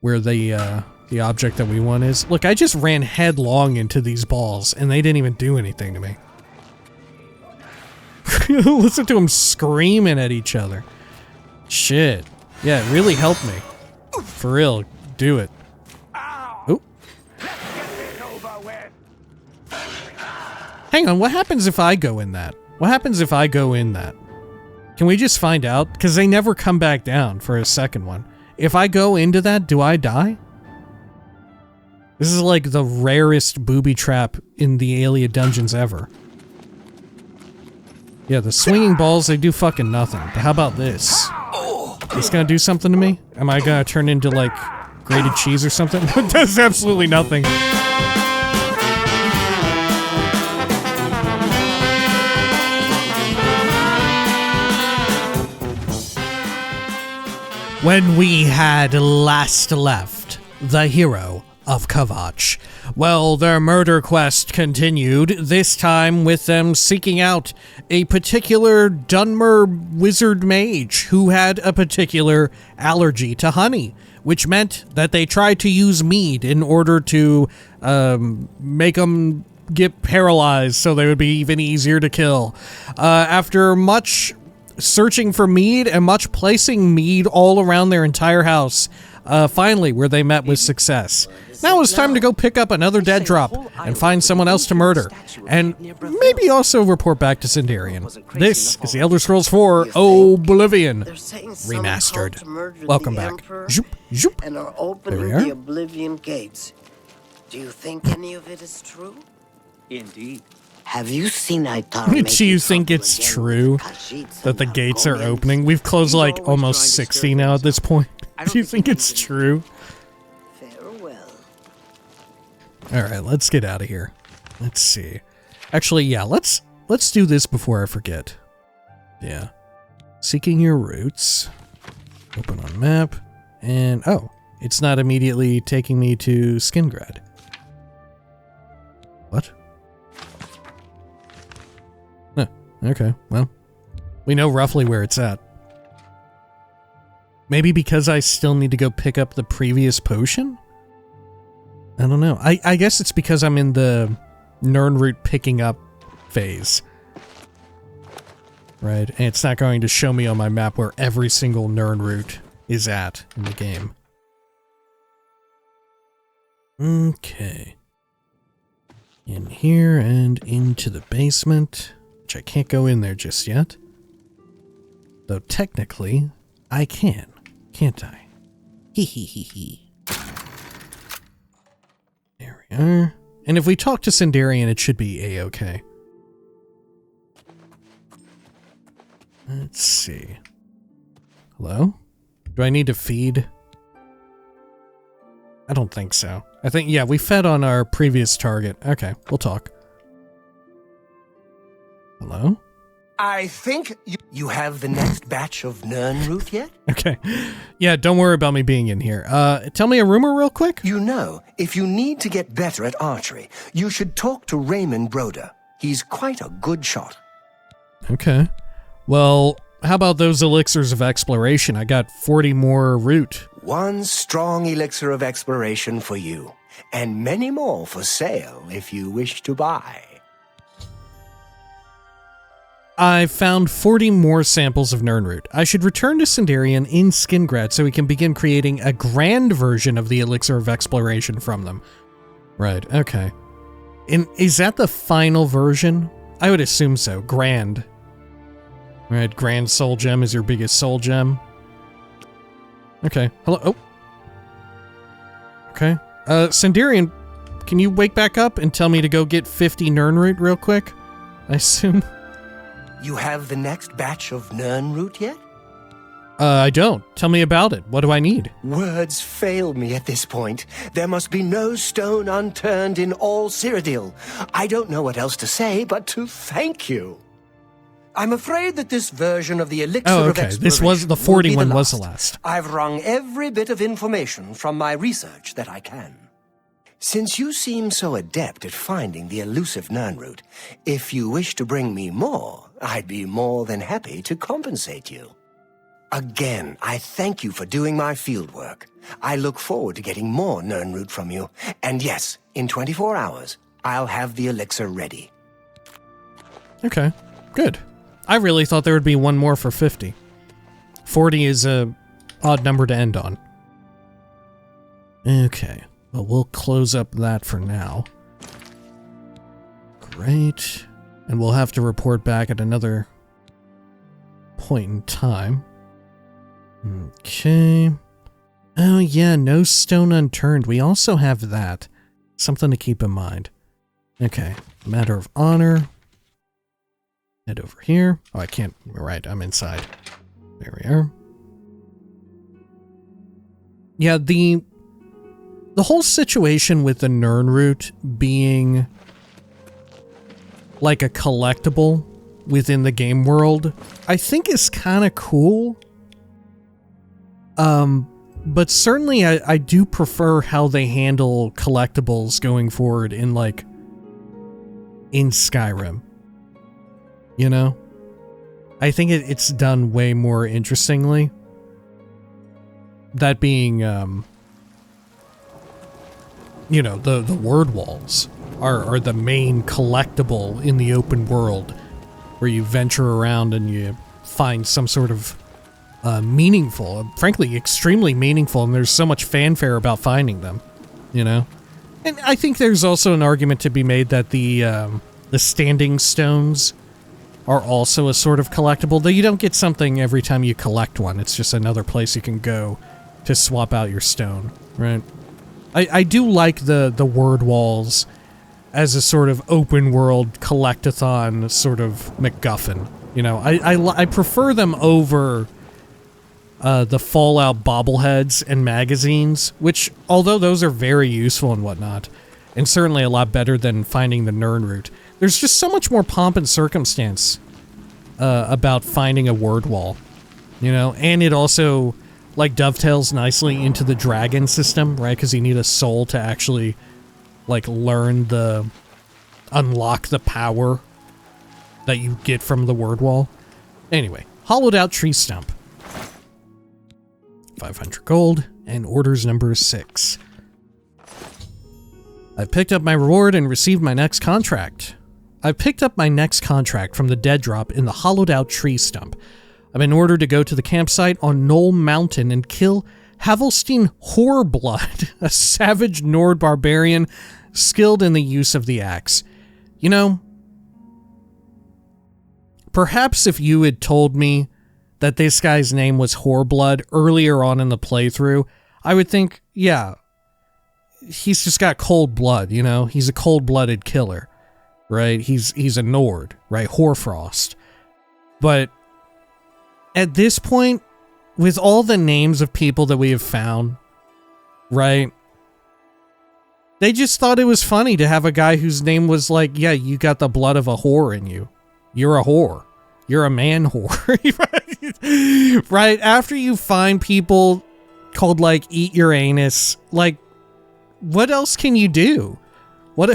where the object that we want is. Look, I just ran headlong into these balls, and they didn't even do anything to me. Listen to them screaming at each other. Shit. Yeah, it really helped me. For real, do it. Oh. Hang on, what happens if I go in that? What happens if I go in that? Can we just find out? Because they never come back down for a second one. If I go into that, do I die? This is like the rarest booby trap in the Ayleid dungeons ever. Yeah, the swinging balls, they do fucking nothing. But how about this? It's gonna do something to me? Am I gonna turn into, like, grated cheese or something? It does absolutely nothing. When we had last left the hero of Kavach, well, their murder quest continued, this time with them seeking out a particular Dunmer wizard mage who had a particular allergy to honey, which meant that they tried to use mead in order to make them get paralyzed so they would be even easier to kill. After much searching for mead and much placing mead all around their entire house, finally where they met with success. Now it's time to go pick up another dead drop and find someone else to murder, and maybe also report back to Sindarian. This is the Elder Scrolls 4 Oblivion Remastered. Welcome back. Zoop, zoop. And are opening the Oblivion gates. Do you think any of it is true? Indeed. Have you seen Do you think it's true that the gates are opening? We've closed like almost 60 now at this point. Do you think it's true? Farewell. Alright, let's get out of here. Let's see. Actually, yeah, let's do this before I forget. Yeah. Seeking your roots. Open on map. And, oh, it's not immediately taking me to Skingrad. What? Huh, okay, well, we know roughly where it's at. Maybe because I still need to go pick up the previous potion? I don't know. I guess it's because I'm in the Nirnroot picking up phase. Right, and it's not going to show me on my map where every single Nirnroot is at in the game. Okay. In here and into the basement, which I can't go in there just yet. Though technically, I can, can't I? Hee hee hee hee. There we are. And if we talk to Sindarian, it should be a-okay. Let's see. Hello? Do I need to feed? I don't think so. I think, yeah, we fed on our previous target. Okay, we'll talk. Hello? I think you have the next batch of Nirnroot yet? Okay. Yeah, don't worry about me being in here. Tell me a rumor real quick. You know, if you need to get better at archery, you should talk to Raymond Broder. He's quite a good shot. Okay. Well, how about those elixirs of exploration? I got 40 more root. One strong elixir of exploration for you, and many more for sale if you wish to buy. I found 40 more samples of Nirnroot. I should return to Sindarian in Skingrad so we can begin creating a grand version of the elixir of exploration from them. Right, okay. And is that the final version? I would assume so. Grand. Right, Grand Soul Gem is your biggest soul gem. Okay, hello, oh. Okay, Sindarian, can you wake back up and tell me to go get 50 Nirnroot real quick? I assume. You have the next batch of Nirnroot yet? I don't. Tell me about it. What do I need? Words fail me at this point. There must be no stone unturned in all Cyrodiil. I don't know what else to say but to thank you. I'm afraid that this version of the elixir of exploration this was the 40 one was the last. I've wrung every bit of information from my research that I can. Since you seem so adept at finding the elusive Nirnroot, if you wish to bring me more, I'd be more than happy to compensate you. Again, I thank you for doing my fieldwork. I look forward to getting more Nirnroot from you. And yes, in 24 hours, I'll have the elixir ready. Okay, good. I really thought there would be one more for 50. 40 is a odd number to end on. Okay, well, we'll close up that for now. Great. And we'll have to report back at another point in time. Okay. Oh yeah, no stone unturned. We also have that. Something to keep in mind. Okay, matter of honor. Head over here. Oh, I can't. Right, I'm inside. There we are. Yeah, the whole situation with the Nirnroot being like a collectible within the game world, I think is kind of cool. But certainly I do prefer how they handle collectibles going forward in Skyrim. You know? I think it's done way more interestingly. That being, you know, the word walls are the main collectible in the open world, where you venture around and you find some sort of meaningful, frankly, extremely meaningful, and there's so much fanfare about finding them, you know? And I think there's also an argument to be made that the standing stones are also a sort of collectible, though you don't get something every time you collect one. It's just another place you can go to swap out your stone, right? I do like the word walls as a sort of open world collectathon sort of MacGuffin. You know, I prefer them over the Fallout bobbleheads and magazines, which, although those are very useful and whatnot, and certainly a lot better than finding the Nirnroot, there's just so much more pomp and circumstance about finding a word wall, you know? And it also, like, dovetails nicely into the dragon system, right? Because you need a soul to actually, like, unlock the power that you get from the word wall. Anyway, hollowed out tree stump. 500 gold, and orders number 6. I've picked up my reward and received my next contract. I've picked up my next contract from the dead drop in the hollowed out tree stump. I've been ordered to go to the campsite on Knoll Mountain and kill Havilstein Hoar-Blood, a savage Nord barbarian skilled in the use of the axe. You know, perhaps if you had told me that this guy's name was Hoar-Blood earlier on in the playthrough, I would think, yeah, he's just got cold blood, you know? He's a cold-blooded killer, right? He's a Nord, right? Hoarfrost. But at this point, with all the names of people that we have found, right? They just thought it was funny to have a guy whose name was like, yeah, you got the blood of a whore in you. You're a whore. You're a man whore. Right? Right? After you find people called, like, Eat Your Anus, like, what else can you do? What,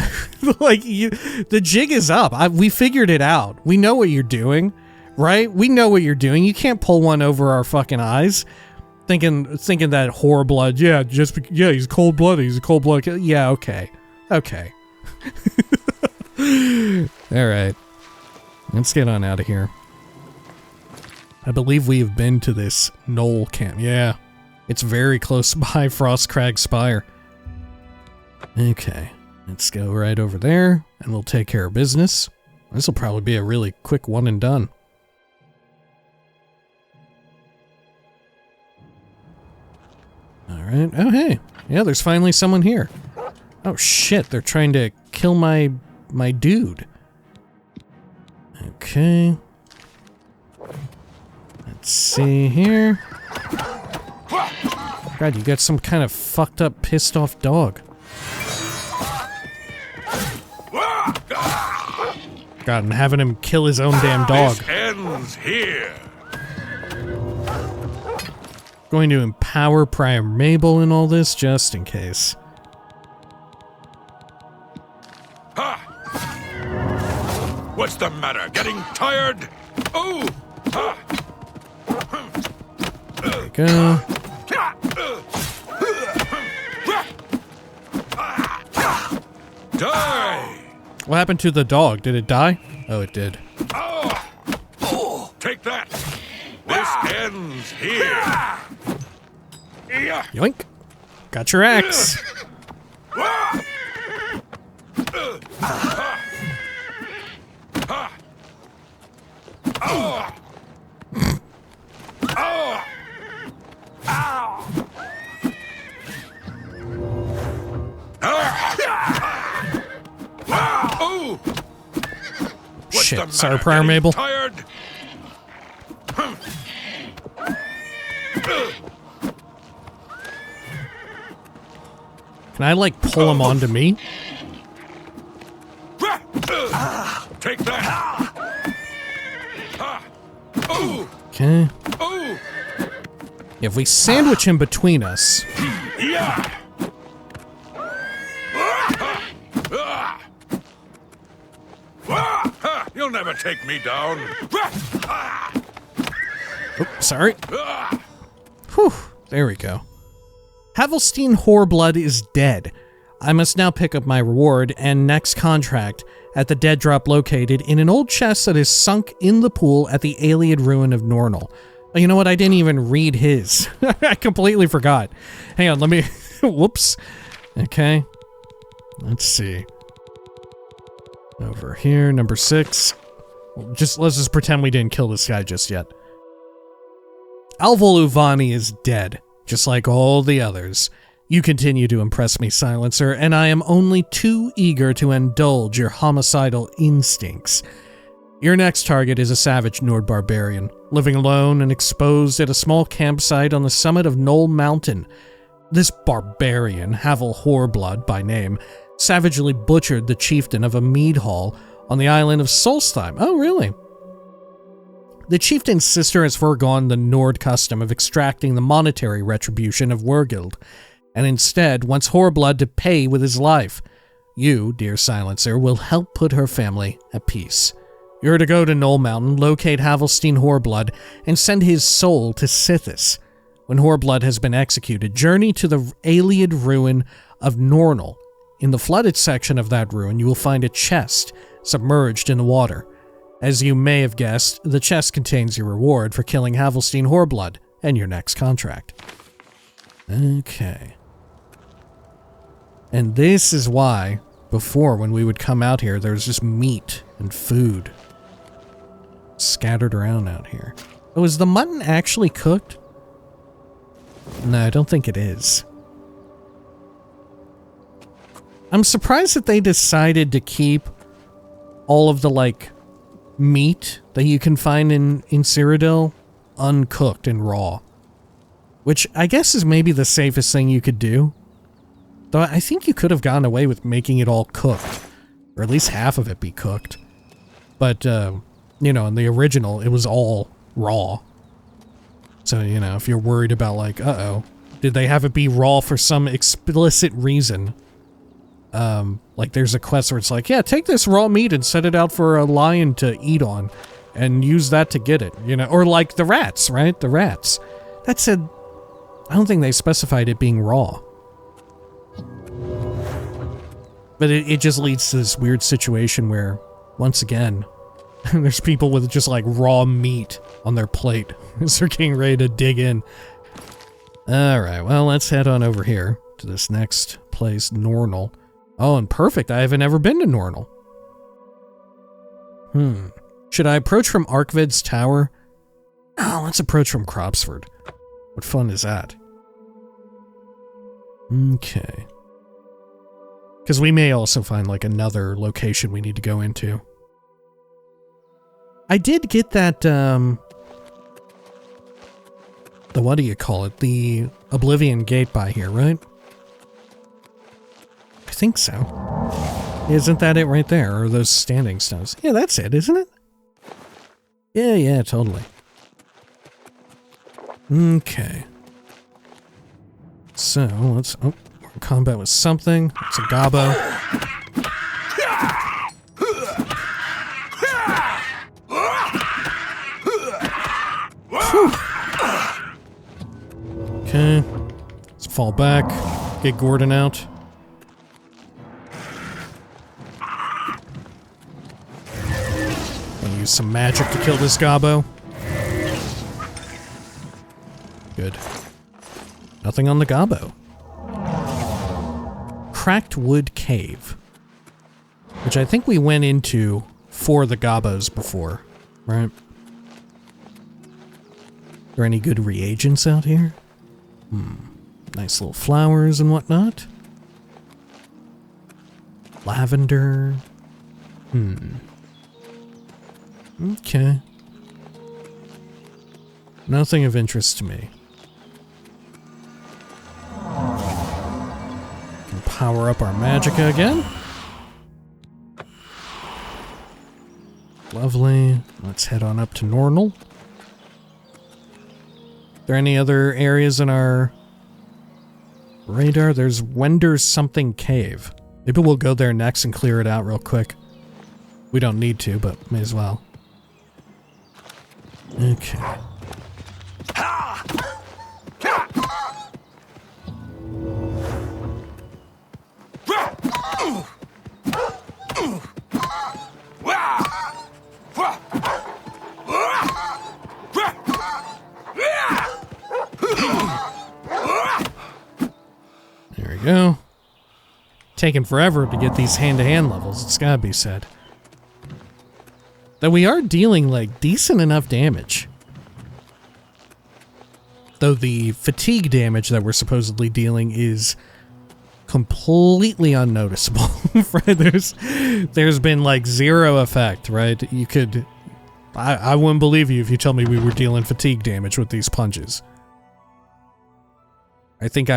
like, the jig is up. We figured it out. We know what you're doing, right? We know what you're doing. You can't pull one over our fucking eyes, thinking that Hoar-Blood, yeah, he's cold-blooded. He's a cold-blooded killer. Yeah, okay. Okay. All right. Let's get on out of here. I believe we have been to this Knoll camp. Yeah. It's very close by Frostcrag Spire. Okay. Let's go right over there, and we'll take care of business. This will probably be a really quick one and done. Alright. Oh, hey. Yeah, there's finally someone here. Oh, shit. They're trying to kill my dude. Okay. Let's see here. God, you got some kind of fucked up, pissed off dog. God, and having him kill his own damn dog. This ends here. Going to empower Prior Mabel in all this, just in case. Ha! What's the matter? Getting tired? Oh! Ha! go. Die! What happened to the dog? Did it die? Oh, it did. Take that! This ends here! Yoink. Got your axe. Shit, sorry, Prior Mabel. Tired? Can I, like, pull him onto me? Take that! Okay. If we sandwich him between us... Yeah! You'll never take me down. Oh, sorry. Whew, there we go. Havilstein Hoar-Blood is dead. I must now pick up my reward and next contract at the dead drop located in an old chest that is sunk in the pool at the Ayleid ruin of Nornal. Oh, you know what? I didn't even read his. I completely forgot. Hang on, let me... Whoops. Okay. Let's see. Over here, number 6. Let's just pretend we didn't kill this guy just yet. Alvol Uvani is dead, just like all the others. You continue to impress me, Silencer, and I am only too eager to indulge your homicidal instincts. Your next target is a savage Nord barbarian, living alone and exposed at a small campsite on the summit of Knoll Mountain. This barbarian, Havilstein Hoar-Blood by name, savagely butchered the chieftain of a mead hall on the island of Solstheim. Oh, really? The chieftain's sister has foregone the Nord custom of extracting the monetary retribution of Wergild, and instead wants Hoar-Blood to pay with his life. You, dear Silencer, will help put her family at peace. You're to go to Knoll Mountain, locate Havilstein Hoar-Blood, and send his soul to Sithis. When Hoar-Blood has been executed, journey to the Ayleid ruin of Nornal. In the flooded section of that ruin, you will find a chest submerged in the water. As you may have guessed, the chest contains your reward for killing Havilstein Hoar-Blood and your next contract. Okay. And this is why, before, when we would come out here, there was just meat and food scattered around out here. Oh, is the mutton actually cooked? No, I don't think it is. I'm surprised that they decided to keep all of the, like, meat that you can find in Cyrodiil uncooked and raw. Which I guess is maybe the safest thing you could do. Though I think you could have gotten away with making it all cooked. Or at least half of it be cooked. But, you know, in the original, it was all raw. So, you know, if you're worried about, like, uh-oh, did they have it be raw for some explicit reason? Like there's a quest where it's like, yeah, take this raw meat and set it out for a lion to eat on. And use that to get it, you know? Or like the rats, right? The rats. That said, I don't think they specified it being raw. But it just leads to this weird situation where, once again, there's people with just like raw meat on their plate as they're getting ready to dig in. Alright, well, let's head on over here to this next place, Nornal. Oh, and perfect, I haven't ever been to Nornal. Should I approach from Arkved's tower? Oh, let's approach from Cropsford. What fun is that? Okay. Because we may also find, like, another location we need to go into. I did get that, the what do you call it? The Oblivion Gate by here, right? I think so. Isn't that it right there? Or those standing stones? Yeah, that's it, isn't it? Yeah, totally. Okay. So, let's... Oh, we're in combat with something. It's a gobbo. Whew. back. Get Gordon out. Use some magic to kill this gobbo. Good. Nothing on the gobbo. Cracked Wood Cave. Which I think we went into for the gobbos before, right? Are there any good reagents out here? Nice little flowers and whatnot. Lavender. Okay. Nothing of interest to me. Can power up our magicka again. Lovely. Let's head on up to Nornal. Are there any other areas in our radar? There's Wender's something cave. Maybe we'll go there next and clear it out real quick. We don't need to, but may as well. Okay. There we go. Taking forever to get these hand-to-hand levels, it's gotta be said. Though we are dealing, like, decent enough damage. Though the fatigue damage that we're supposedly dealing is completely unnoticeable. Right? There's been, like, zero effect, right? You could... I wouldn't believe you if you told me we were dealing fatigue damage with these punches. I think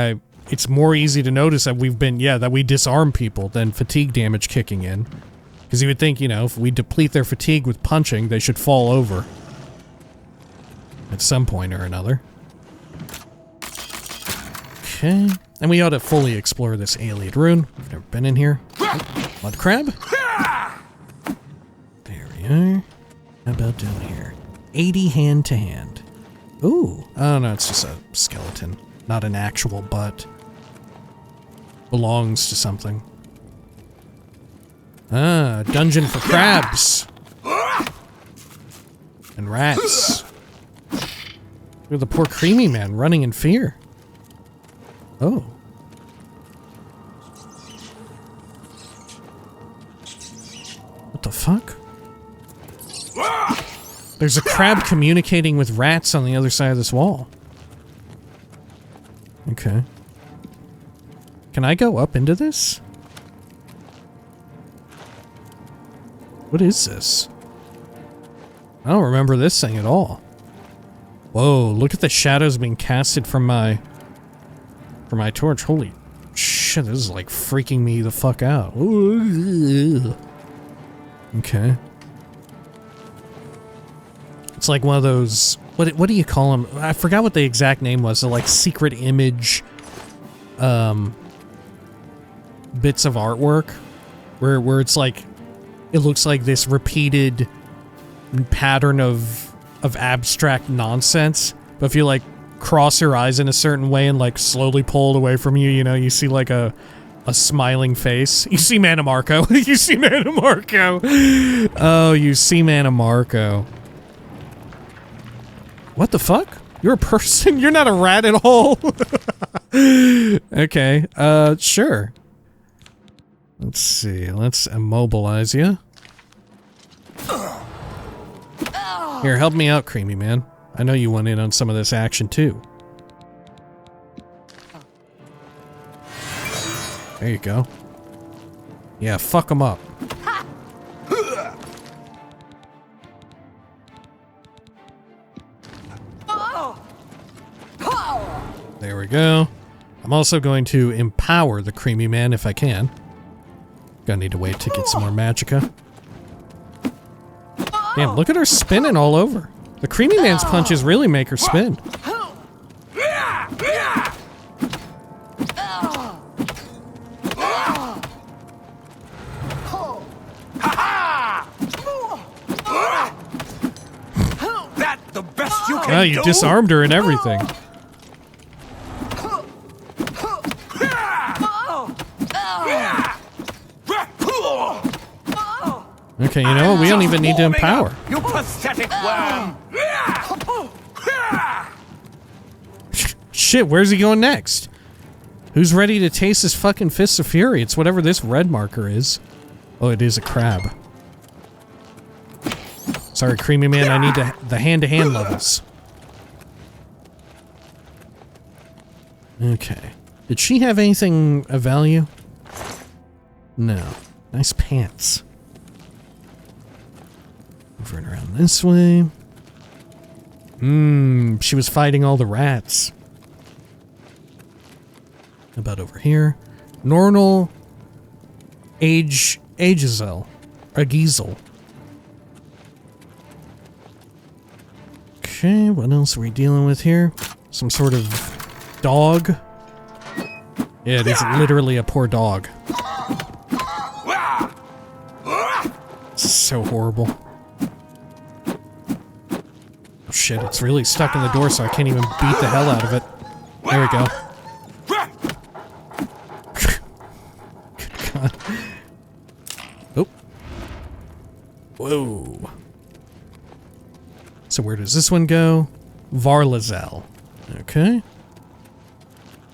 it's more easy to notice that we've been, that we disarm people than fatigue damage kicking in. Because you would think, you know, if we deplete their fatigue with punching, they should fall over. At some point or another. Okay. And we ought to fully explore this Ayleid rune. We've never been in here. Mud crab. There we are. How about down here? 80 hand to hand. Ooh. Oh no, it's just a skeleton. Not an actual butt. Belongs to something. Ah, dungeon for crabs. And rats. Look at the poor creamy man running in fear. Oh. What the fuck? There's a crab communicating with rats on the other side of this wall. Okay. Can I go up into this? What is this? I don't remember this thing at all. Whoa, look at the shadows being casted from my torch. Holy shit, this is like freaking me the fuck out. Ooh. Okay. It's like one of those, what do you call them? I forgot what the exact name was. They're like secret image bits of artwork where it's like it looks like this repeated pattern of abstract nonsense. But if you like cross your eyes in a certain way and like slowly pull it away from you, you know, you see like a smiling face. You see Manamarco. You see Manamarco. Oh, you see Manamarco. What the fuck? You're a person? You're not a rat at all? Okay, sure. Let's see. Let's immobilize you. Here, help me out, Creamy Man. I know you want in on some of this action, too. There you go. Yeah, fuck him up. There we go. I'm also going to empower the Creamy Man if I can. Gonna need to wait to get some more magicka. Damn, look at her spinning all over. The Creamy Man's punches really make her spin. That's the best you can Oh, you disarmed her and everything. Okay, you know what? We don't even need to empower. You pathetic worm! Shit, where's he going next? Who's ready to taste his fucking fists of fury? It's whatever this red marker is. Oh, it is a crab. Sorry, Creamy Man, I need the hand-to-hand levels. Okay. Did she have anything of value? No. Nice pants. Over and around this way. She was fighting all the rats. How about over here? Nornal Agizel. Okay, what else are we dealing with here? Some sort of dog? Yeah, it is literally a poor dog. So horrible. Oh shit, it's really stuck in the door, so I can't even beat the hell out of it. There we go. Good God. Oh. Whoa. So where does this one go? Varlazel. Okay.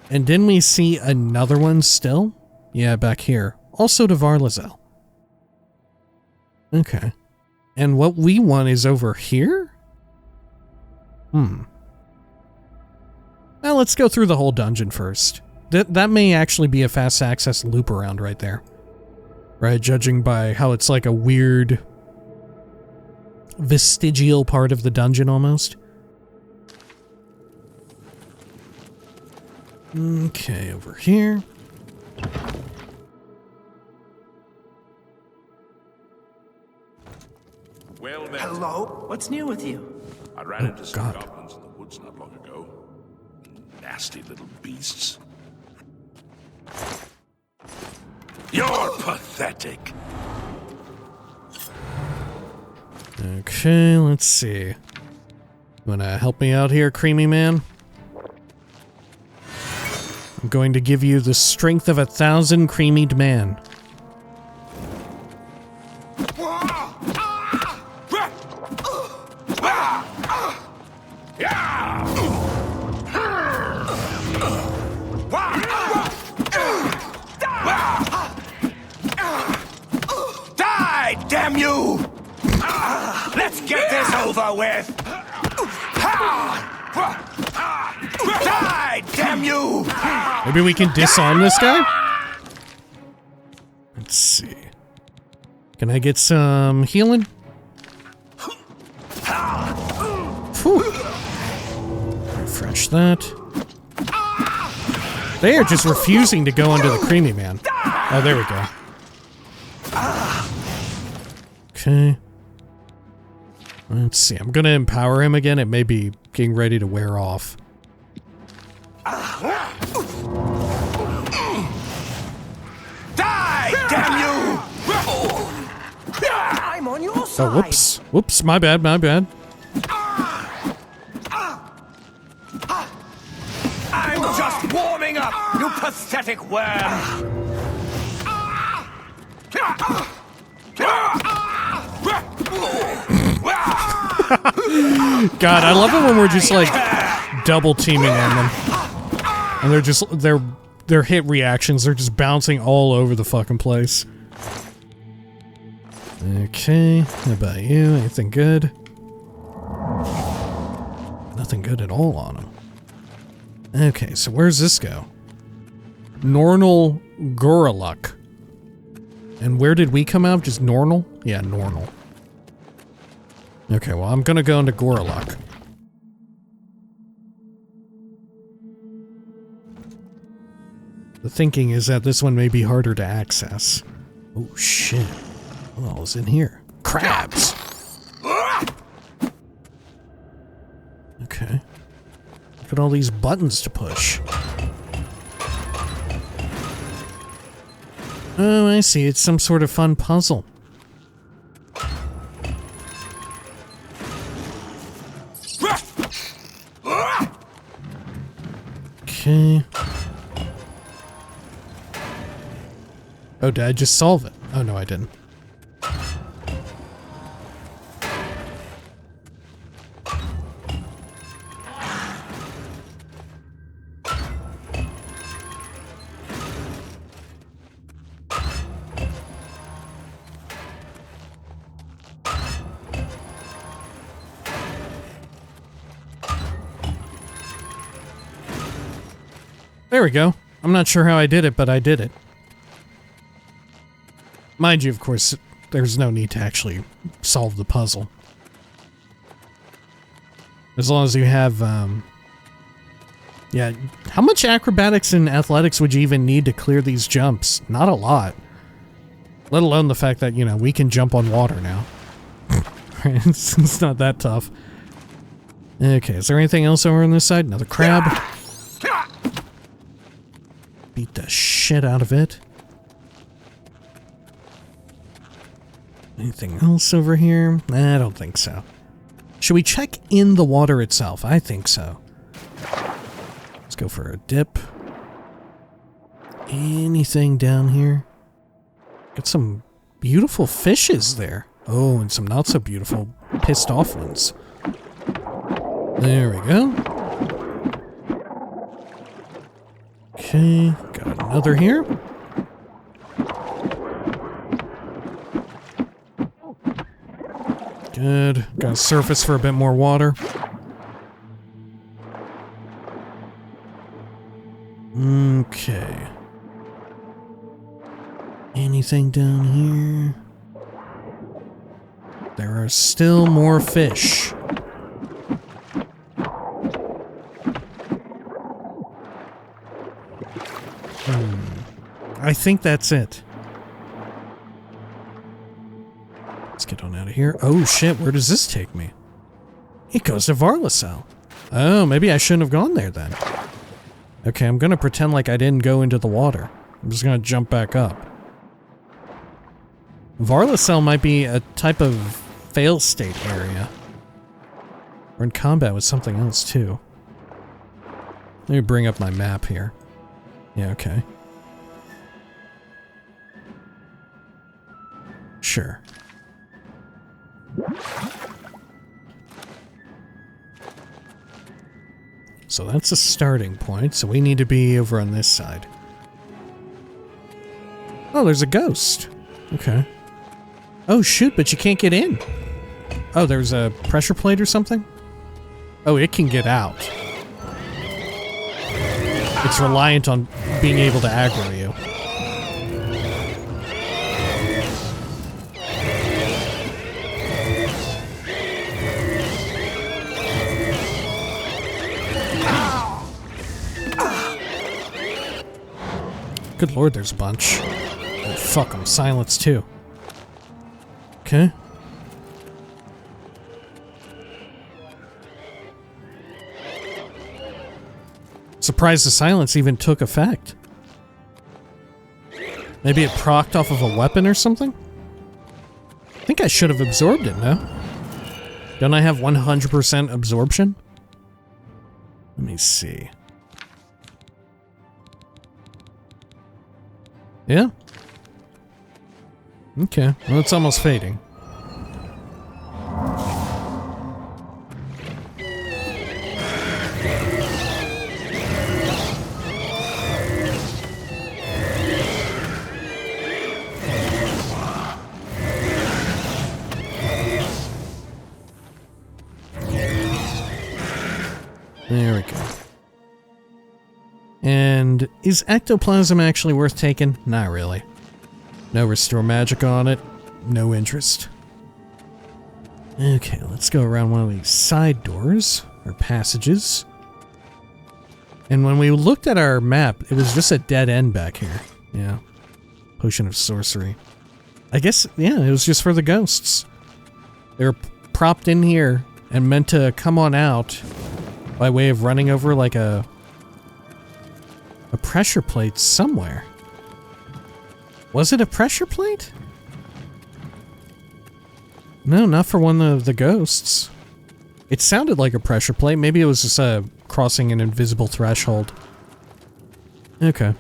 And didn't we see another one still? Yeah, back here. Also to Varlazel. Okay. And what we want is over here? Well, let's go through the whole dungeon first. That may actually be a fast access loop around right there. Right, judging by how it's like a weird vestigial part of the dungeon almost. Okay, over here. Well met. Hello? What's new with you? I ran into some God. goblins in the woods not long ago. Nasty little beasts. You're pathetic. Okay, let's see. You wanna help me out here, Creamy Man? I'm going to give you the strength of 1,000 creamied man. Die, damn you! Let's get this over with! Die, damn you! Maybe we can disarm this guy? Let's see. Can I get some healing? Whew. Refresh that. They are just refusing to go under the Creamy Man. Oh, there we go. Okay. Let's see. I'm gonna empower him again. It may be getting ready to wear off. Die, damn you! I'm on your side. Oh, whoops. Whoops, my bad, my bad. I'm just warming up, you pathetic worm! God, I love it when we're just like double teaming on them. And they're just, their hit reactions, they're just bouncing all over the fucking place. Okay, how about you? Anything good? Nothing good at all on him. Okay, so where's this go? Nornal Goraluk. And where did we come out? Just Nornal? Yeah, Nornal. Okay, well, I'm gonna go into Goraluk. The thinking is that this one may be harder to access. Oh, shit. What all is in here? Crabs! Okay. Look at all these buttons to push. Oh, I see. It's some sort of fun puzzle. Okay. Oh, did I just solve it? Oh, no, I didn't. There we go. I'm not sure how I did it, but I did it. Mind you, of course, there's no need to actually solve the puzzle. As long as you have, yeah, how much acrobatics and athletics would you even need to clear these jumps? Not a lot. Let alone the fact that, you know, we can jump on water now. It's not that tough. Okay, is there anything else over on this side? Another crab. Beat the shit out of it. Anything else over here? I don't think so. Should we check in the water itself? I think so. Let's go for a dip. Anything down here? Got some beautiful fishes there. Oh, and some not so beautiful, pissed off ones. There we go. Okay, got another here. Good. Got a surface for a bit more water. Okay. Anything down here? There are still more fish. I think that's it. Let's get on out of here. Oh shit, where does this take me? It goes to Varlasel. Oh, maybe I shouldn't have gone there then. Okay, I'm gonna pretend like I didn't go into the water. I'm just gonna jump back up. Varlasel might be a type of fail state area. We're in combat with something else too. Let me bring up my map here. Yeah, okay. Sure. So that's a starting point, so we need to be over on this side. Oh, there's a ghost. Okay. Oh shoot, but you can't get in. Oh, there's a pressure plate or something? Oh, it can get out. It's reliant on being able to aggro you. Good lord, there's a bunch. Oh, fuck, I'm silenced too. Okay. Surprised the silence even took effect. Maybe it procced off of a weapon or something? I think I should have absorbed it, no? Don't I have 100% absorption? Let me see. Yeah? Okay, well it's almost fading. There we go. And is ectoplasm actually worth taking? Not really. No restore magic on it. No interest. Okay, let's go around one of these side doors, or passages. And when we looked at our map, it was just a dead end back here. Yeah. Potion of sorcery. I guess, yeah, it was just for the ghosts. They were propped in here and meant to come on out by way of running over like a pressure plate somewhere. Was it a pressure plate? No, not for one of the ghosts. It sounded like a pressure plate. Maybe it was just crossing an invisible threshold. Okay.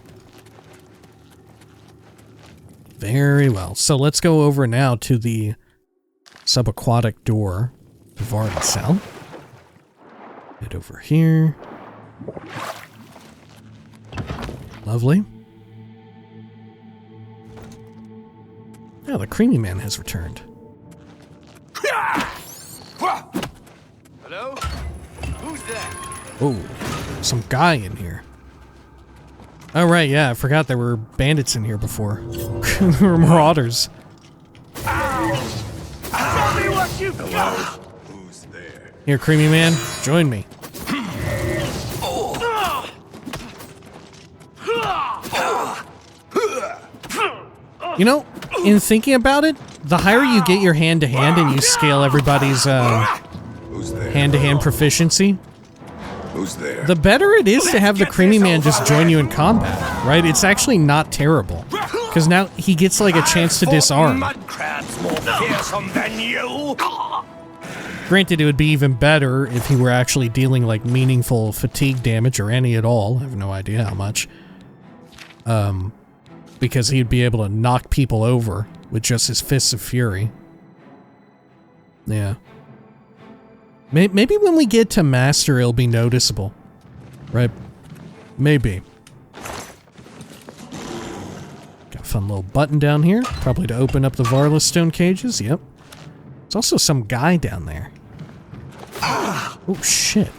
Very well. So let's go over now to the subaquatic door to Varlasel. Head over here. Lovely. Oh, the creamy man has returned. Hello? Who's there? Oh, some guy in here. Oh, right, yeah, I forgot there were bandits in here before. There were marauders. Show me what you got! Who's there? Here, Creamy Man, join me. You know, in thinking about it, the higher you get your hand-to-hand and you scale everybody's hand-to-hand proficiency, Who's there? the better it is to have the Creamy Man just join you in combat, right? It's actually not terrible. Because now he gets like a chance to disarm. Mud crabs more fearsome than you. Granted, it would be even better if he were actually dealing like meaningful fatigue damage or any at all. I have no idea how much. Because he'd be able to knock people over with just his fists of fury. Yeah. Maybe when we get to Master, it'll be noticeable. Right? Maybe. Got a fun little button down here. Probably to open up the Varless stone cages. Yep. There's also some guy down there. Oh, shit.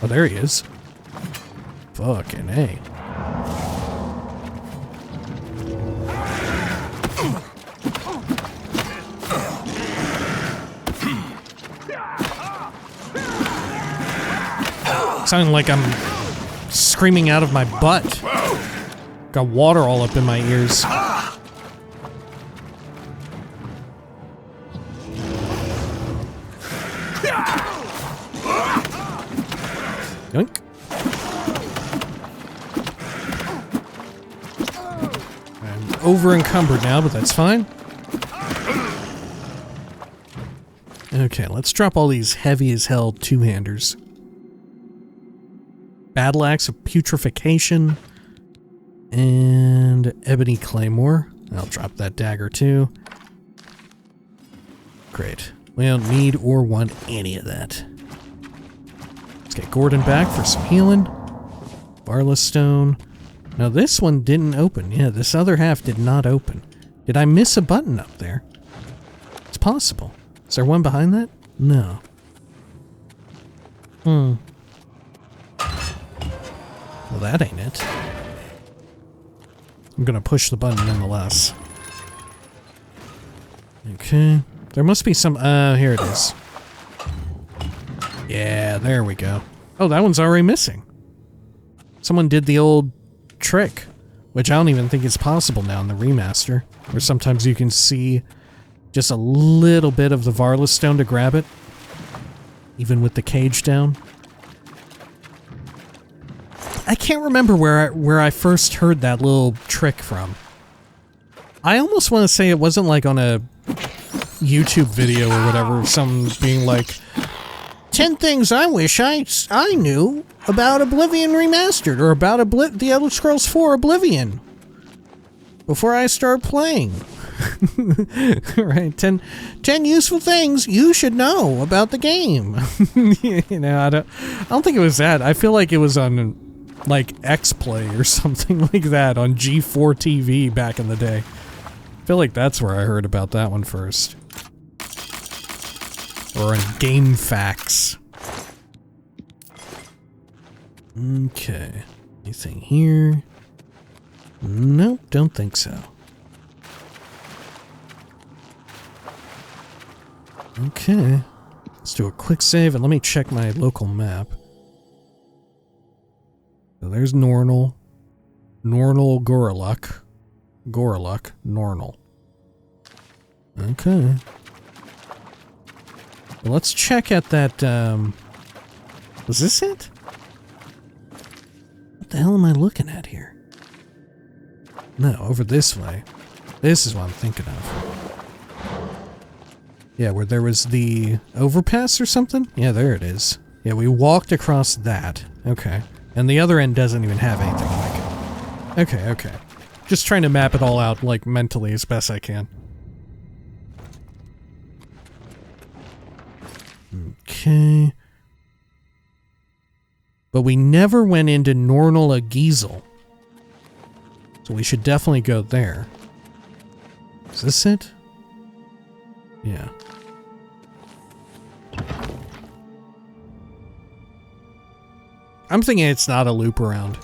Oh, there he is. Fucking A. Sounding like I'm screaming out of my butt. Got water all up in my ears. Yoink. I'm over encumbered now, but that's fine. Okay, let's drop all these heavy as hell two-handers. Battle Axe of Putrefaction and Ebony Claymore. I'll drop that dagger too. Great. We don't need or want any of that. Let's get Gordon back for some healing. Varless Stone. Now this one didn't open. Yeah, this other half did not open. Did I miss a button up there? It's possible. Is there one behind that? No. Well, that ain't it. I'm gonna push the button nonetheless. Okay. There must be some... here it is. Yeah, there we go. Oh, that one's already missing. Someone did the old trick, which I don't even think is possible now in the remaster, where sometimes you can see just a little bit of the Varless Stone to grab it, even with the cage down. I can't remember where I first heard that little trick from. I almost want to say it wasn't like on a YouTube video or whatever, some being like, 10 things I wish I knew about Oblivion Remastered, or about The Elder Scrolls 4 Oblivion before I start playing. Right, 10 useful things you should know about the game. You know, I don't think it was that. I feel like it was on like X-Play or something like that on G4 TV back in the day. I feel like that's where I heard about that one first. Or on Game Facts. Okay. Anything here? Nope, don't think so. Okay. Let's do a quick save and let me check my local map. So there's Nornal. Nornal, Goreluk. Goreluk, Nornal. Okay. Well, let's check at that, was this it? What the hell am I looking at here? No, over this way. This is what I'm thinking of. Yeah, where there was the overpass or something? Yeah, there it is. Yeah, we walked across that. Okay. And the other end doesn't even have anything like it. Okay, okay. Just trying to map it all out, like, mentally as best I can. Okay. But we never went into Nornal Agizel. So we should definitely go there. Is this it? Yeah. I'm thinking it's not a loop around.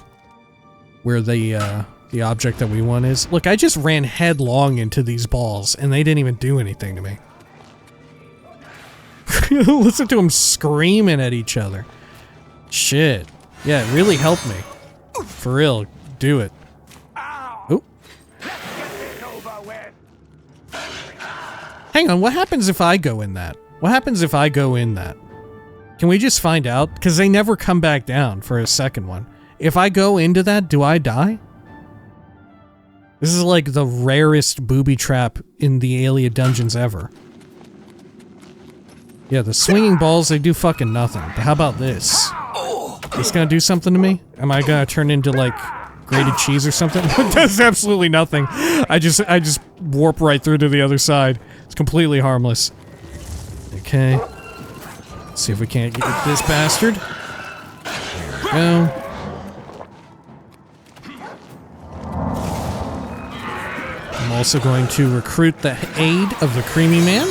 where the object that we want is. Look, I just ran headlong into these balls, and they didn't even do anything to me. Listen to them screaming at each other. Shit. Yeah, it really helped me. For real, do it. Oop. Hang on, what happens if I go in that? What happens if I go in that? Can we just find out? Because they never come back down for a second one. If I go into that, do I die? This is like the rarest booby trap in the Ayleid dungeons ever. Yeah, the swinging balls, they do fucking nothing. But how about this? It's gonna do something to me? Am I gonna turn into, like, grated cheese or something? It does absolutely nothing. I just warp right through to the other side. It's completely harmless. Okay. Let's see if we can't get this bastard. There we go. I'm also going to recruit the aid of the Creamy Man.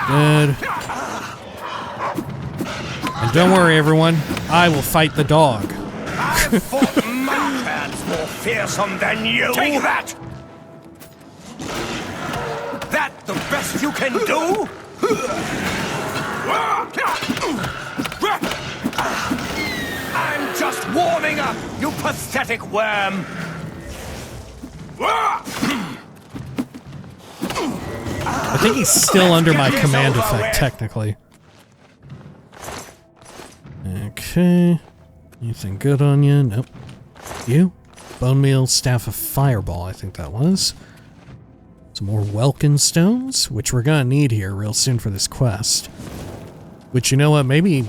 Good. And don't worry, everyone. I will fight the dog. I've fought mountains more fearsome than you. Take that! That the best you can do? I'm just warming up, you pathetic worm. I think he's still under my command effect, technically. Okay. Anything good on you? Nope. You? Bone meal, staff of fireball, I think that was. Some more Welkin stones, which we're gonna need here real soon for this quest. Which, you know what, maybe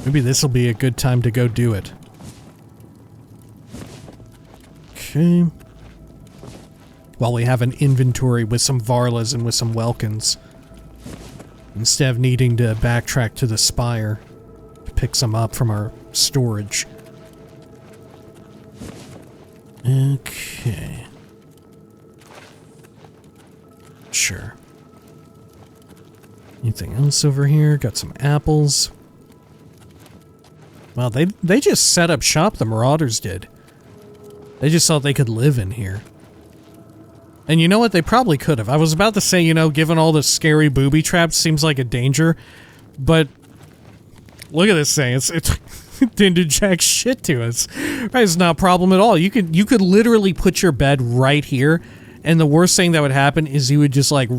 this will be a good time to go do it. Okay. While we have an inventory with some Varlas and with some Welkins. Instead of needing to backtrack to the spire to pick some up from our storage. Okay. Sure. Anything else over here? Got some apples. Well, they just set up shop, the Marauders did. They just thought they could live in here. And you know what? They probably could have. I was about to say, you know, given all the scary booby traps, seems like a danger. But look at this thing. It didn't do jack shit to us. Right, it's not a problem at all. You could literally put your bed right here, and the worst thing that would happen is you would just like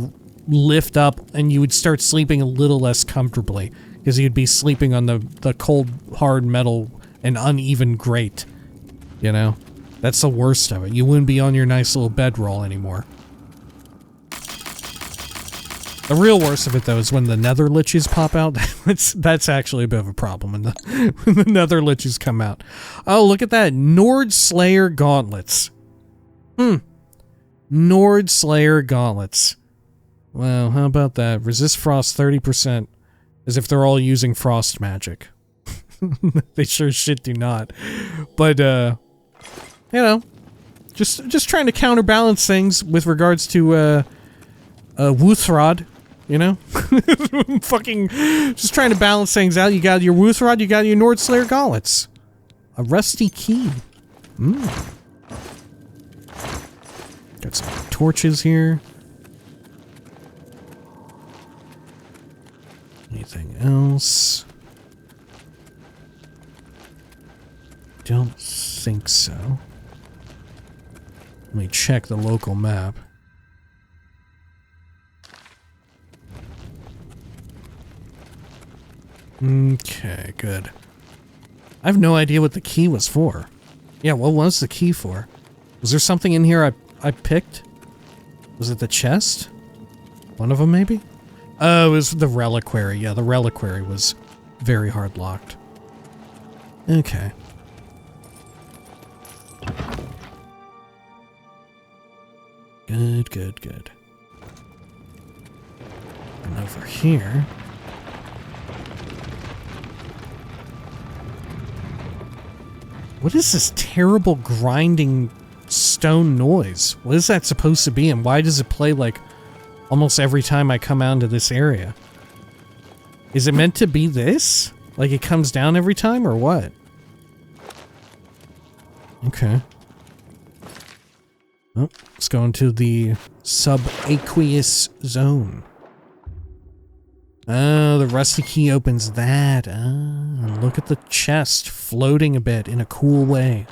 lift up and you would start sleeping a little less comfortably because you'd be sleeping on the cold, hard metal and uneven grate. You know? That's the worst of it. You wouldn't be on your nice little bedroll anymore. The real worst of it, though, is when the nether liches pop out. That's actually a bit of a problem when the nether liches come out. Oh, look at that. Nord Slayer gauntlets. Nord Slayer gauntlets. Well, how about that? Resist frost 30%. As if they're all using frost magic. They sure as shit do not. But, you know, just trying to counterbalance things with regards to, Wuthrod, you know? Fucking, just trying to balance things out. You got your Wuthrod, you got your Nord Slayer gauntlets. A rusty key. Got some torches here. Anything else? Don't think so. Let me check the local map. Okay, good. I have no idea what the key was for. Yeah, what was the key for? Was there something in here I picked? Was it the chest? One of them, maybe? Oh, it was the reliquary. Yeah, the reliquary was very hard locked. Okay. Good, good, good. And over here... What is this terrible grinding stone noise? What is that supposed to be, and why does it play like almost every time I come out into this area? Is it meant to be this? Like it comes down every time, or what? Okay. Oh, let's go into the subaqueous zone. Oh, the rusty key opens that. Ah, look at the chest floating a bit in a cool way.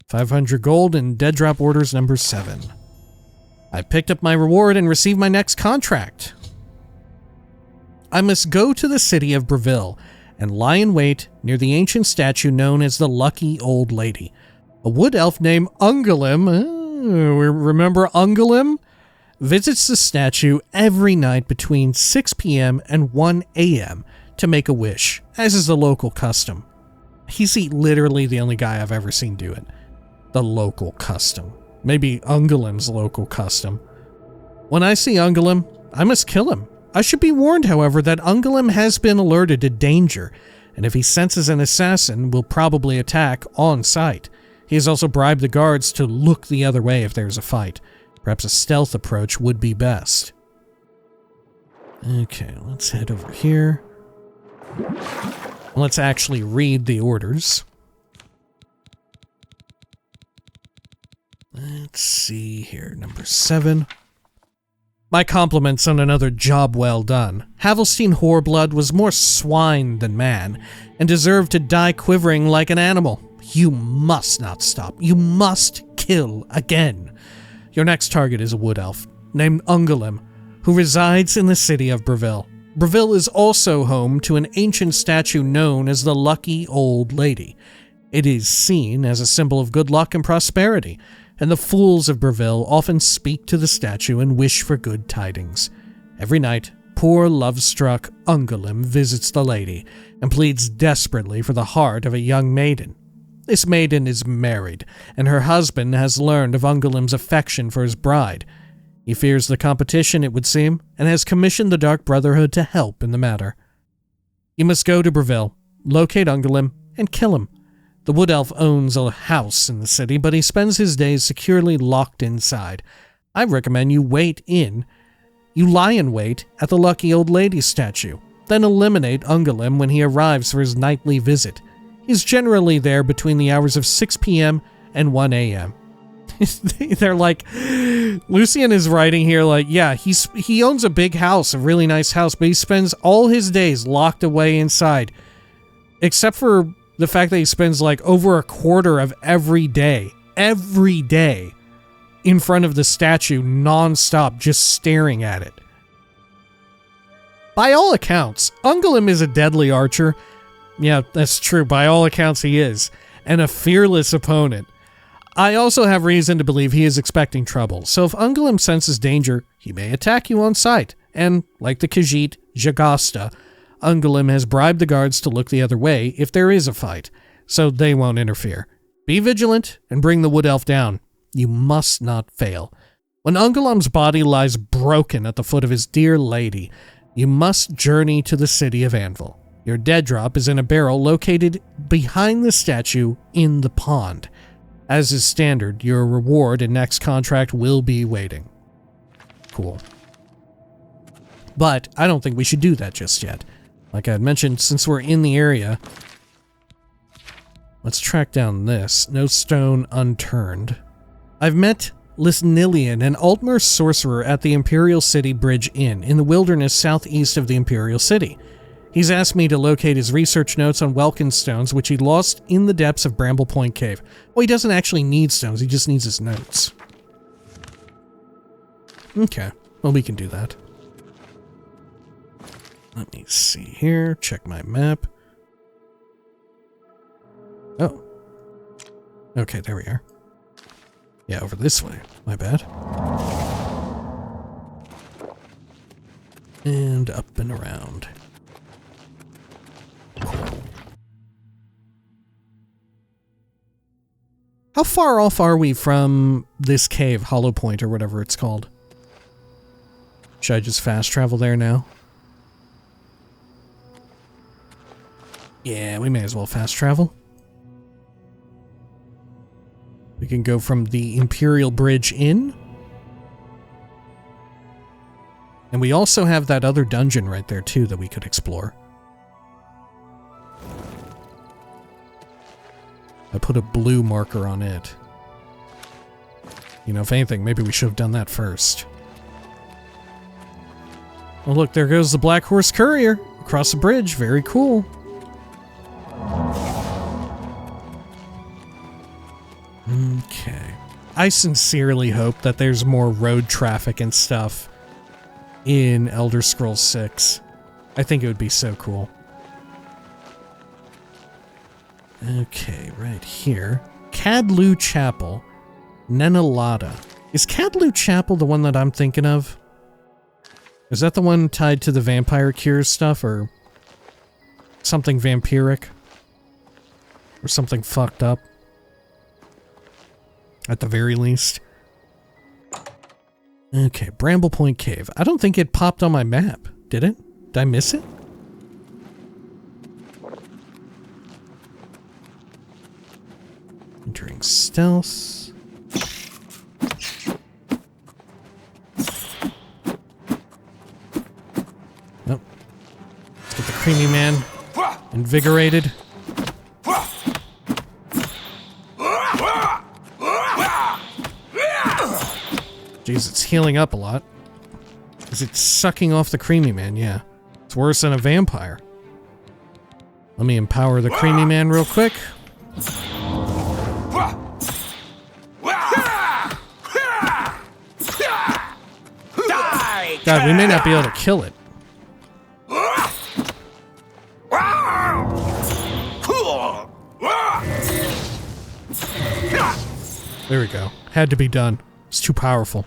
500 gold and dead drop orders number 7. I picked up my reward and received my next contract. I must go to the city of Breville and lie in wait near the ancient statue known as the Lucky Old Lady. A wood elf named Ungalim, remember Ungalim? Visits the statue every night between 6 p.m. and 1 a.m. to make a wish, as is the local custom. He's literally the only guy I've ever seen do it. The local custom. Maybe Ungalim's local custom. When I see Ungalim, I must kill him. I should be warned, however, that Ungalim has been alerted to danger, and if he senses an assassin, will probably attack on sight. He has also bribed the guards to look the other way if there's a fight. Perhaps a stealth approach would be best. Okay, let's head over here. Let's actually read the orders. Let's see here, number 7. My compliments on another job well done. Havilstein Hoar-Blood was more swine than man, and deserved to die quivering like an animal. You must not stop. You must kill again. Your next target is a wood elf, named Ungalim, who resides in the city of Breville. Breville is also home to an ancient statue known as the Lucky Old Lady. It is seen as a symbol of good luck and prosperity, and the fools of Breville often speak to the statue and wish for good tidings. Every night, poor love-struck Ungalim visits the lady and pleads desperately for the heart of a young maiden. This maiden is married, and her husband has learned of Ungalim's affection for his bride. He fears the competition, it would seem, and has commissioned the Dark Brotherhood to help in the matter. You must go to Breville, locate Ungalim, and kill him. The wood elf owns a house in the city, but he spends his days securely locked inside. I recommend you lie in wait at the Lucky Old Lady statue, then eliminate Ungalim when he arrives for his nightly visit. He's generally there between the hours of 6 p.m. and 1 a.m. They're like, Lucian is writing here like, yeah, he owns a big house, a really nice house, but he spends all his days locked away inside. Except for the fact that he spends like over a quarter of every day, in front of the statue non-stop, just staring at it. By all accounts, Ungalim is a deadly archer. Yeah, that's true. By all accounts, he is. And a fearless opponent. I also have reason to believe he is expecting trouble, so if Ungalim senses danger, he may attack you on sight. And, like the Khajiit Jagasta, Ungalim has bribed the guards to look the other way if there is a fight, so they won't interfere. Be vigilant and bring the wood elf down. You must not fail. When Ungalim's body lies broken at the foot of his dear lady, you must journey to the city of Anvil. Your dead drop is in a barrel located behind the statue in the pond. As is standard, your reward and next contract will be waiting. Cool. But I don't think we should do that just yet. Like I had mentioned, since we're in the area, let's track down this. No stone unturned. I've met Lisnilian, an Altmer sorcerer at the Imperial City Bridge Inn in the wilderness southeast of the Imperial City. He's asked me to locate his research notes on Welkin stones, which he lost in the depths of Bramble Point Cave. Well, he doesn't actually need stones, he just needs his notes. Okay, well, we can do that. Let me see here, check my map. Oh. Okay, there we are. Yeah, over this way. My bad. And up and around. How far off are we from this cave, Hollow Point, or whatever it's called? Should I just fast travel there now? Yeah, we may as well fast travel. We can go from the Imperial Bridge Inn. And we also have that other dungeon right there, too, that we could explore. I put a blue marker on it. You know, if anything, maybe we should have done that first. Oh, look, there goes the Black Horse Courier across the bridge. Very cool. Okay. I sincerely hope that there's more road traffic and stuff in Elder Scrolls 6. I think it would be so cool. Okay, right here. Cadlu Chapel. Nenalada. Is Cadlu Chapel the one that I'm thinking of? Is that the one tied to the vampire cures stuff, or something vampiric? Or something fucked up? At the very least. Okay, Bramble Point Cave. I don't think it popped on my map, did it? Did I miss it? Entering stealth. Nope. Let's get the creamy man invigorated. Jeez, it's healing up a lot. Is it sucking off the creamy man? Yeah. It's worse than a vampire. Let me empower the creamy man real quick. God, we may not be able to kill it. There we go. Had to be done. It's too powerful.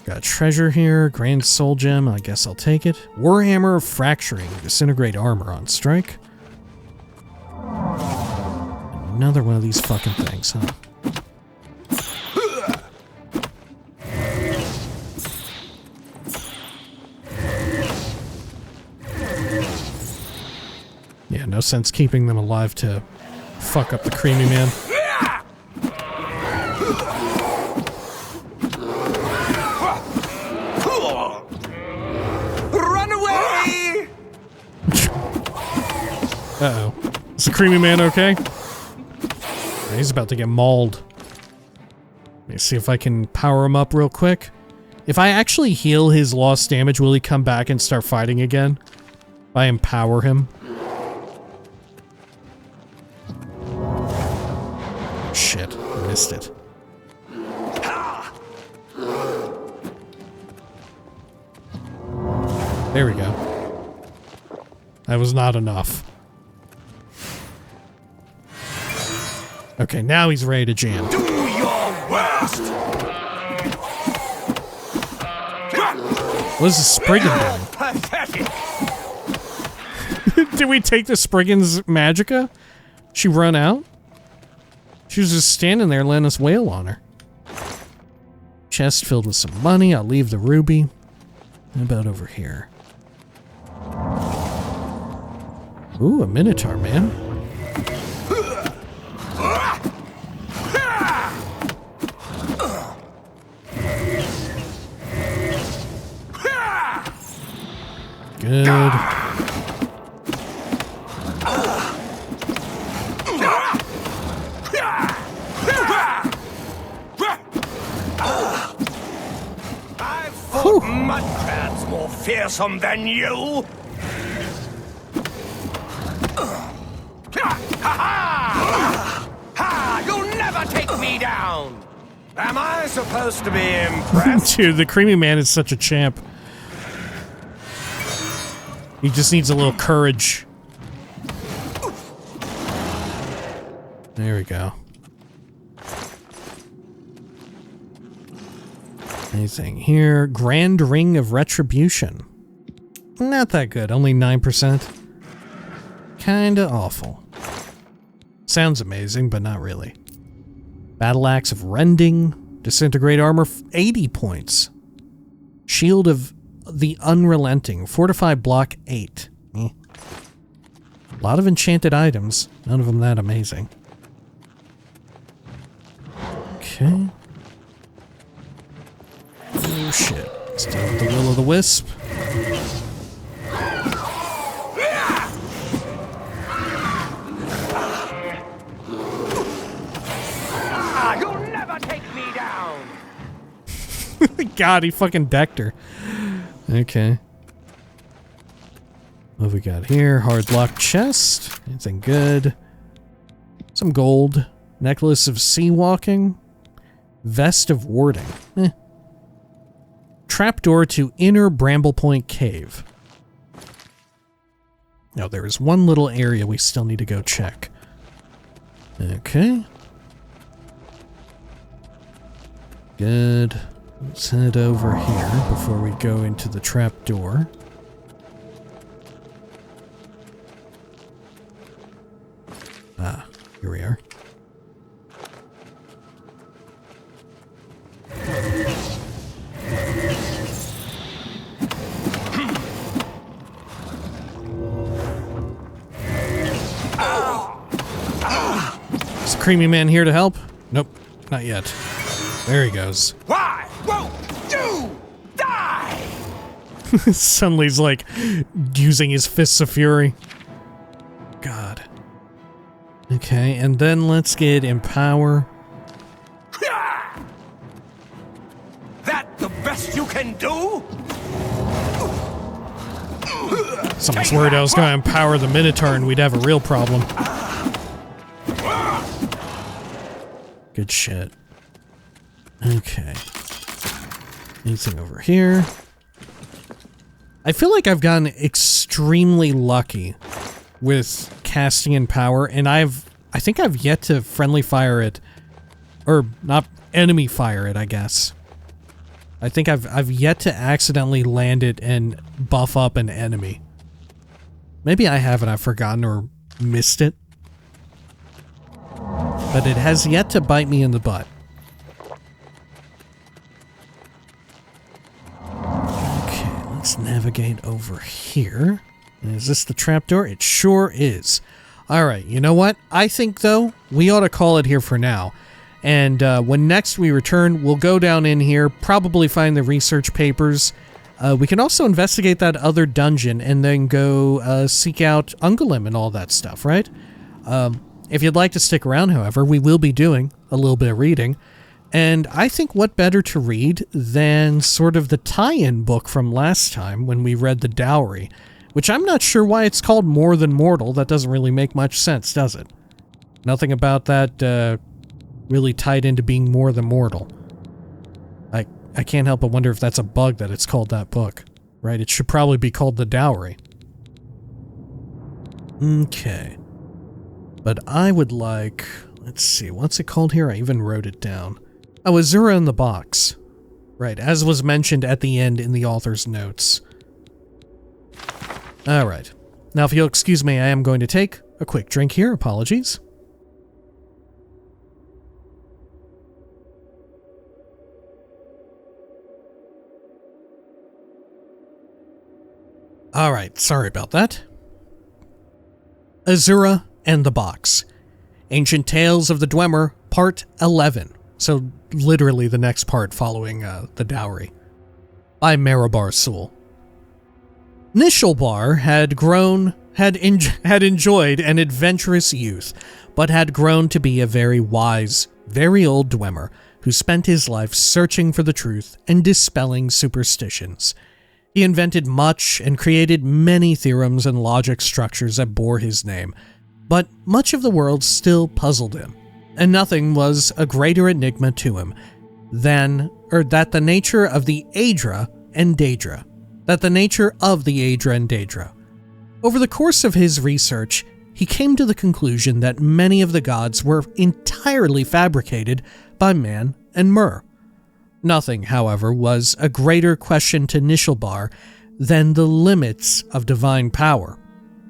Got a treasure here. Grand Soul Gem. I guess I'll take it. Warhammer of Fracturing. Disintegrate armor on strike. Another one of these fucking things, huh? Yeah, no sense keeping them alive to fuck up the creamy man. Run away! Uh-oh. Is the creamy man okay? He's about to get mauled. Let me see if I can power him up real quick. If I actually heal his lost damage, will he come back and start fighting again? If I empower him? Shit, I missed it. There we go. That was not enough. Okay, now he's ready to jam. Do your worst! What is the Spriggan doing? Pathetic! Did we take the Spriggan's Magicka? She run out? She was just standing there letting us wail on her. Chest filled with some money. I'll leave the ruby. How about over here? Ooh, a Minotaur, man. Good. I've fought mud crabs more fearsome than you. Ha! You'll never take me down. Am I supposed to be impressed? Dude, the creamy man is such a champ. He just needs a little courage. There we go. Anything here? Grand Ring of Retribution. Not that good, only 9%. Kinda awful. Sounds amazing, but not really. Battle Axe of Rending. Disintegrate armor, 80 points. Shield of the Unrelenting. Fortify block 8. A lot of enchanted items. None of them that amazing. Okay. Oh shit. Let's deal with the Will-o'-the-Wisp. God, he fucking decked her. Okay. What have we got here? Hard lock chest. Anything good? Some gold. Necklace of sea walking. Vest of warding. Trapdoor to inner Bramblepoint Cave. Now there is one little area we still need to go check. Okay. Good. Let's head over here before we go into the trapdoor. Ah, here we are. Is the creamy man here to help? Nope, not yet. There he goes. Why won't you die? Suddenly he's like using his fists of fury. God. Okay, and then let's get Empower. That the best you can do? Someone's worried I was going to empower the Minotaur and we'd have a real problem. Good shit. Okay. Anything over here? I feel like I've gotten extremely lucky with casting Empower, and I think I've yet to friendly fire it, or not enemy fire it, I guess. I think I've yet to accidentally land it and buff up an enemy. Maybe I haven't, I've forgotten or missed it. But it has yet to bite me in the butt. Okay, let's navigate over here. Is this the trapdoor? It sure is. Alright, you know what? I think, though, we ought to call it here for now. And when next we return, we'll go down in here, probably find the research papers. We can also investigate that other dungeon and then go seek out Ungolem and all that stuff, right? If you'd like to stick around, however, we will be doing a little bit of reading. And I think what better to read than sort of the tie-in book from last time when we read The Dowry, which I'm not sure why it's called More Than Mortal. That doesn't really make much sense, does it? Nothing about that really tied into being more than mortal. I can't help but wonder if that's a bug that it's called that book, right? It should probably be called The Dowry. Okay. But I would like... Let's see, what's it called here? I even wrote it down. Oh, Azura in the Box. Right, as was mentioned at the end in the author's notes. Alright. Now, if you'll excuse me, I am going to take a quick drink here. Apologies. Alright, sorry about that. Azura and the Box. Ancient Tales of the Dwemer, Part 11. So, literally the next part following The Dowry. By Marabar Soul. Nishalbar had enjoyed an adventurous youth, but had grown to be a very wise, very old Dwemer, who spent his life searching for the truth and dispelling superstitions. He invented much and created many theorems and logic structures that bore his name, but much of the world still puzzled him, and nothing was a greater enigma to him than the nature of the Aedra and Daedra. Over the course of his research, he came to the conclusion that many of the gods were entirely fabricated by man and Mer. Nothing, however, was a greater question to Nishalbar than the limits of divine power.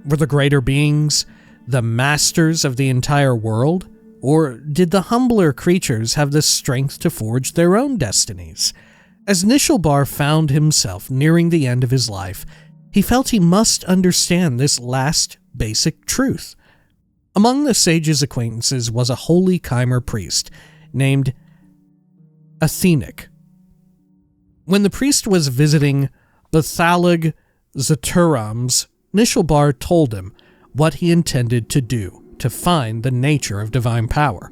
Were the greater beings the masters of the entire world, or did the humbler creatures have the strength to forge their own destinies? As Nishalbar found himself nearing the end of his life, he felt he must understand this last basic truth. Among the sage's acquaintances was a holy Chimer priest named Athenic. When the priest was visiting Bethalig Zaturams, Nishalbar told him what he intended to do to find the nature of divine power.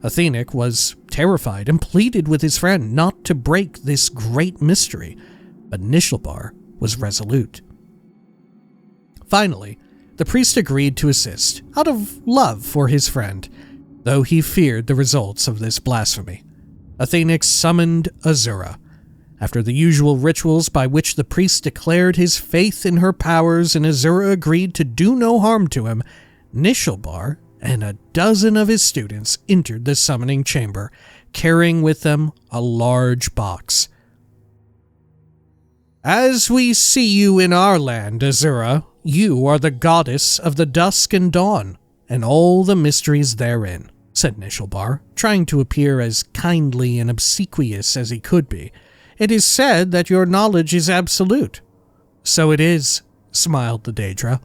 Athenic was terrified and pleaded with his friend not to break this great mystery, but Nishalbar was resolute. Finally, the priest agreed to assist, out of love for his friend, though he feared the results of this blasphemy. Athenic summoned Azura. After the usual rituals by which the priest declared his faith in her powers and Azura agreed to do no harm to him, Nishalbar and a dozen of his students entered the summoning chamber, carrying with them a large box. "As we see you in our land, Azura, you are the goddess of the dusk and dawn, and all the mysteries therein," said Nishalbar, trying to appear as kindly and obsequious as he could be. "It is said that your knowledge is absolute." "So it is," smiled the Daedra.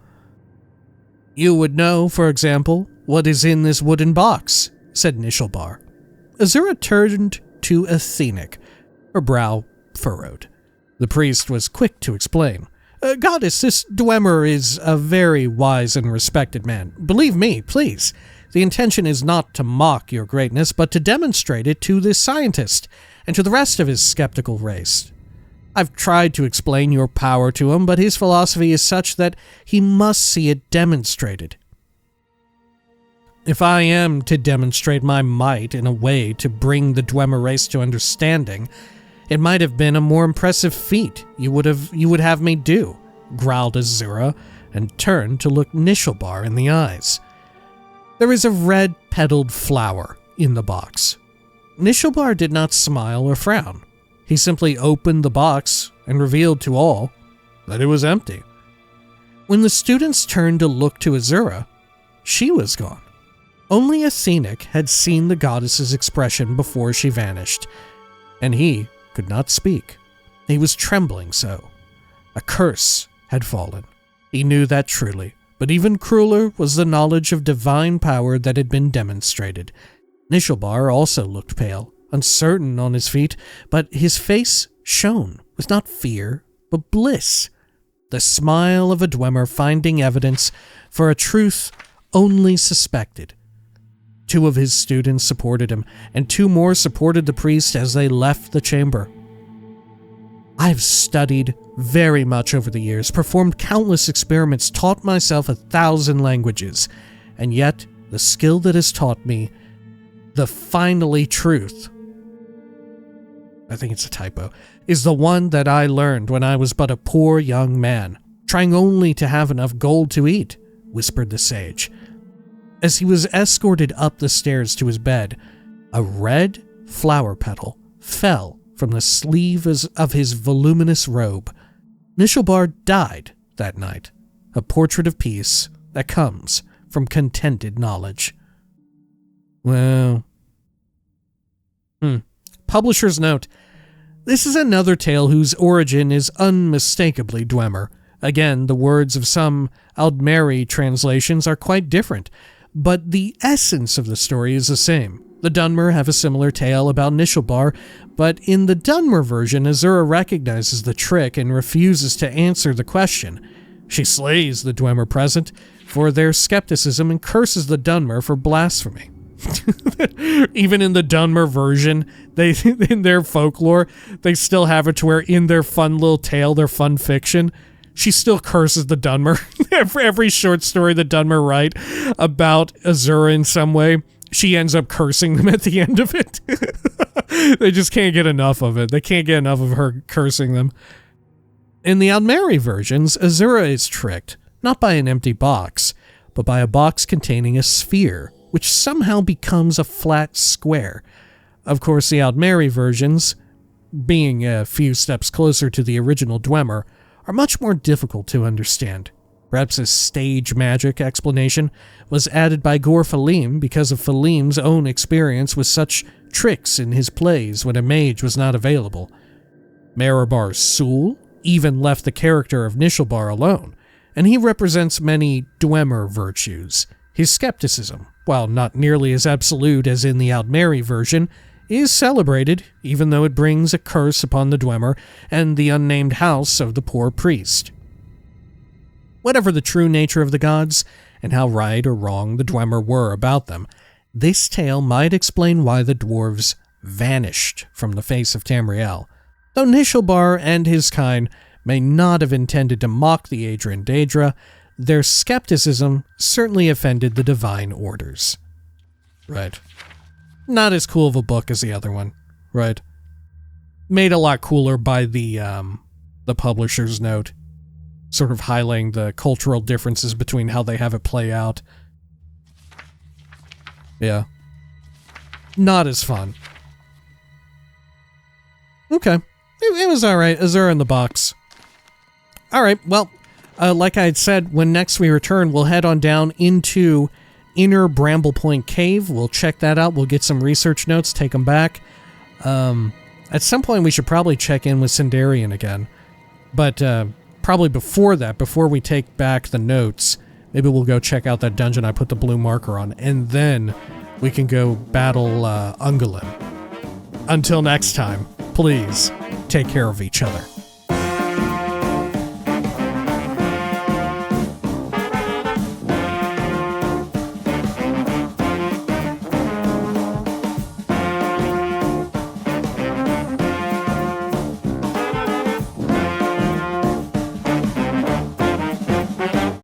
"You would know, for example, what is in this wooden box," said Nishalbar. Azura turned to Athenic, her brow furrowed. The priest was quick to explain. "Goddess, this Dwemer is a very wise and respected man. Believe me, please. The intention is not to mock your greatness, but to demonstrate it to this scientist and to the rest of his skeptical race. I've tried to explain your power to him, but his philosophy is such that he must see it demonstrated. If I am to demonstrate my might in a way to bring the Dwemer race to understanding, it might have been a more impressive feat you would have me do," growled Azura, and turned to look Nishalbar in the eyes. "There is a red-petaled flower in the box." Nishalbar did not smile or frown. He simply opened the box and revealed to all that it was empty. When the students turned to look to Azura, she was gone. Only Athenic had seen the goddess's expression before she vanished, and he could not speak. He was trembling so. A curse had fallen. He knew that truly, but even crueler was the knowledge of divine power that had been demonstrated. Nishalbar also looked pale, uncertain on his feet, but his face shone with not fear, but bliss. The smile of a Dwemer finding evidence for a truth only suspected. 2 of his students supported him, and 2 more supported the priest as they left the chamber. "I've studied very much over the years, performed countless experiments, taught myself 1,000 languages, and yet the skill that has taught me the finally truth," I think it's a typo, "is the one that I learned when I was but a poor young man, trying only to have enough gold to eat," whispered the sage. As he was escorted up the stairs to his bed, a red flower petal fell from the sleeve of his voluminous robe. Nishalbar died that night, a portrait of peace that comes from contented knowledge. Well... Publisher's note. This is another tale whose origin is unmistakably Dwemer. Again, the words of some Aldmeri translations are quite different, but the essence of the story is the same. The Dunmer have a similar tale about Nishalbar, but in the Dunmer version, Azura recognizes the trick and refuses to answer the question. She slays the Dwemer present for their skepticism and curses the Dunmer for blasphemy. Even in the Dunmer version, in their folklore, they still have it to where in their fun little tale, their fun fiction, she still curses the Dunmer. Every short story the Dunmer write about Azura in some way, she ends up cursing them at the end of it. They just can't get enough of it. They can't get enough of her cursing them. In the Aldmeri versions, Azura is tricked, not by an empty box, but by a box containing a sphere, which somehow becomes a flat square. Of course, the Aldmeri versions, being a few steps closer to the original Dwemer, are much more difficult to understand. Perhaps a stage magic explanation was added by Gore Falim because of Falim's own experience with such tricks in his plays when a mage was not available. Marabar Sul even left the character of Nishalbar alone, and he represents many Dwemer virtues. His skepticism, while not nearly as absolute as in the Aldmeri version, is celebrated, even though it brings a curse upon the Dwemer and the unnamed house of the poor priest. Whatever the true nature of the gods, and how right or wrong the Dwemer were about them, this tale might explain why the dwarves vanished from the face of Tamriel. Though Nishalbar and his kind may not have intended to mock the Adrian Daedra, their skepticism certainly offended the divine orders. Right. Not as cool of a book as the other one. Right. Made a lot cooler by the publisher's note, sort of highlighting the cultural differences between how they have it play out. Yeah. Not as fun. Okay. It was alright. Azura in the box. Alright, well, like I had said, when next we return, we'll head on down into Inner Bramble Point Cave. We'll check that out. We'll get some research notes, take them back. At some point, we should probably check in with Sindarian again. But probably before that, before we take back the notes, maybe we'll go check out that dungeon I put the blue marker on, and then we can go battle Ungolin. Until next time, please take care of each other.